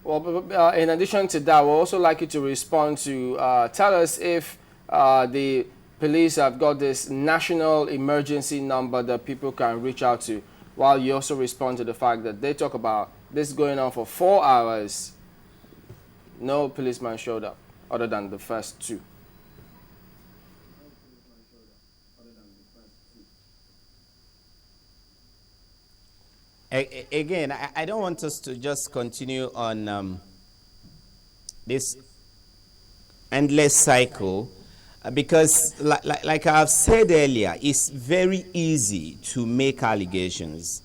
Well, in addition to that, we'd also like you to respond to tell us if the police have got this national emergency number that people can reach out to, while you also respond to the fact that they talk about this going on for 4 hours. No policeman showed up other than the first two. Again, I don't want us to just continue on this endless cycle because, like I've said earlier, it's very easy to make allegations.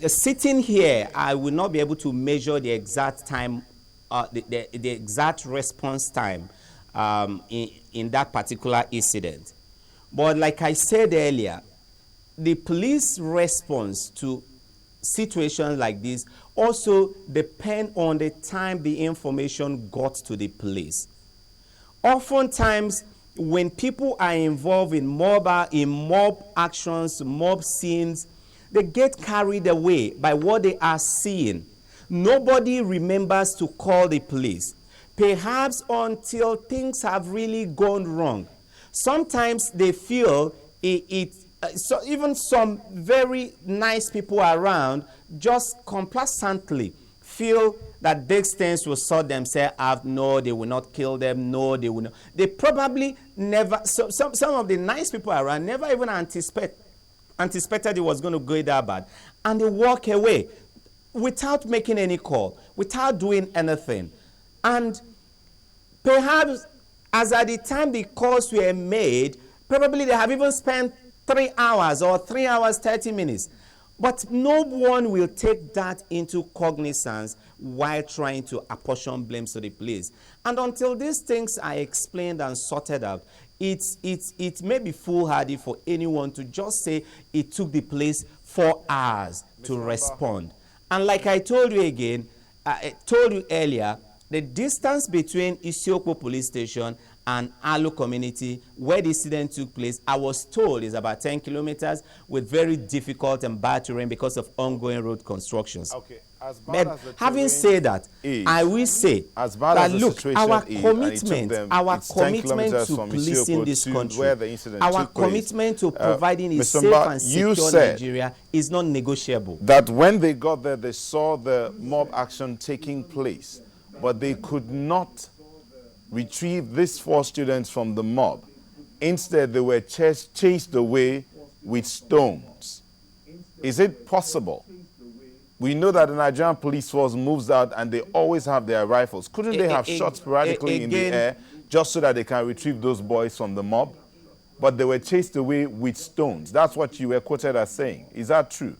Sitting here, I will not be able to measure the exact time, the exact response time in that particular incident. But like I said earlier, the police response to situations like this also depend on the time the information got to the police. Oftentimes, when people are involved in mob actions, mob scenes, they get carried away by what they are seeing. Nobody remembers to call the police, perhaps until things have really gone wrong. Sometimes they feel so even some very nice people around just complacently feel that these things will sort themselves out. No, they will not kill them. No, they will not. They probably never, some of the nice people around never even anticipated it was going to go that bad. And they walk away without making any call, without doing anything. And perhaps as at the time the calls were made, probably they have even spent 3 hours or 3 hours, 30 minutes. But no one will take that into cognizance while trying to apportion blames to the police. And until these things are explained and sorted out, it may be foolhardy for anyone to just say it took the police 4 hours to respond. And like I told you again, I told you earlier, the distance between Ikechukwu police station and Aluu community, where the incident took place, I was told is about 10 kilometers with very difficult and bad terrain because of ongoing road constructions. Okay. As bad But as the having said that, I will say as bad that as the look, situation our is, commitment, it's 10 kilometers to from policing Ikechukwu this to country, where the incident our took place. commitment to providing a Mr. safe Mba, and you secure said Nigeria is not negotiable. that when they got there, they saw the mob action taking place, but they could not retrieve these 4 students from the mob. Instead, they were chased away with stones. Is it possible? We know that the Nigerian police force moves out and they always have their rifles. Couldn't they have shot sporadically in the air just so that they can retrieve those boys from the mob? But they were chased away with stones. That's what you were quoted as saying. Is that true?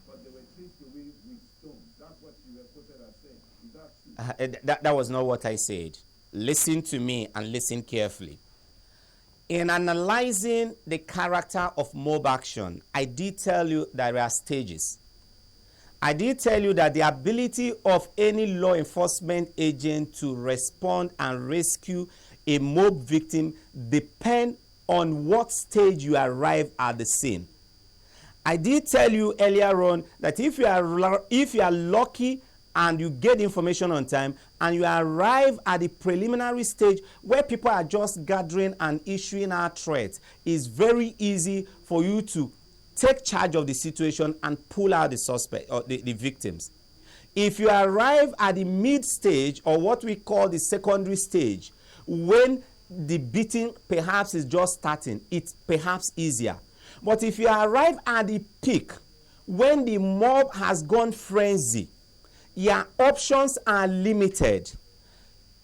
That was not what I said. Listen to me and listen carefully. In analyzing the character of mob action, I did tell you there are stages. I did tell you that the ability of any law enforcement agent to respond and rescue a mob victim depends on what stage you arrive at the scene. I did tell you earlier on that if you are lucky and you get information on time and you arrive at the preliminary stage where people are just gathering and issuing out threats, it's very easy for you to take charge of the situation and pull out the suspect or the victims. If you arrive at the mid stage or what we call the secondary stage, when the beating perhaps is just starting, it's perhaps easier. But if you arrive at the peak, when the mob has gone frenzy, your options are limited.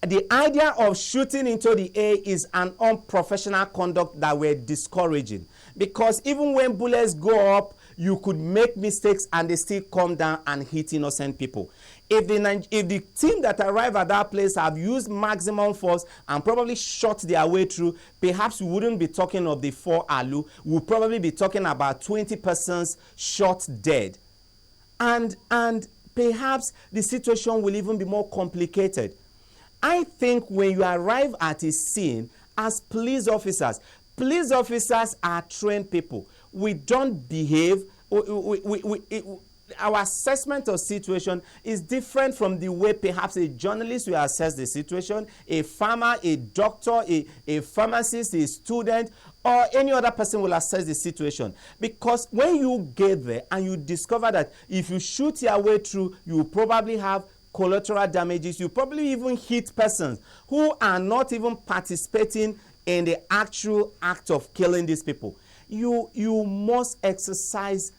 The idea of shooting into the air is an unprofessional conduct that we're discouraging. Because even when bullets go up, you could make mistakes and they still come down and hit innocent people. If the team that arrived at that place have used maximum force and probably shot their way through, perhaps we wouldn't be talking of the 4 Aluu. We'll probably be talking about 20 persons shot dead. And perhaps the situation will even be more complicated. I think when you arrive at a scene as police officers are trained people. We don't behave. our assessment of situation is different from the way perhaps a journalist will assess the situation, a farmer, a doctor, a pharmacist, a student, or any other person will assess the situation. Because when you get there and you discover that if you shoot your way through, you probably have collateral damages, you probably even hit persons who are not even participating in the actual act of killing these people. You must exercise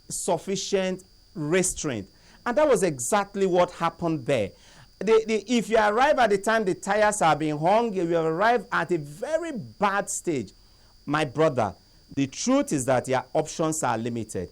sufficient restraint. And that was exactly what happened there. If you arrive at the time the tires are being hung, you arrive at a very bad stage. My brother, the truth is that your options are limited.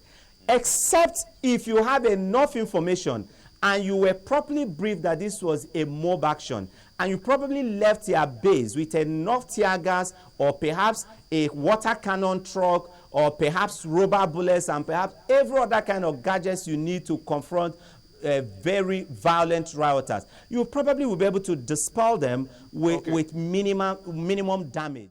Except if you have enough information and you were properly briefed that this was a mob action, and you probably left your base with enough tear gas or perhaps a water cannon truck or perhaps rubber bullets and perhaps every other kind of gadgets you need to confront very violent rioters, you probably will be able to dispel them with minimum damage.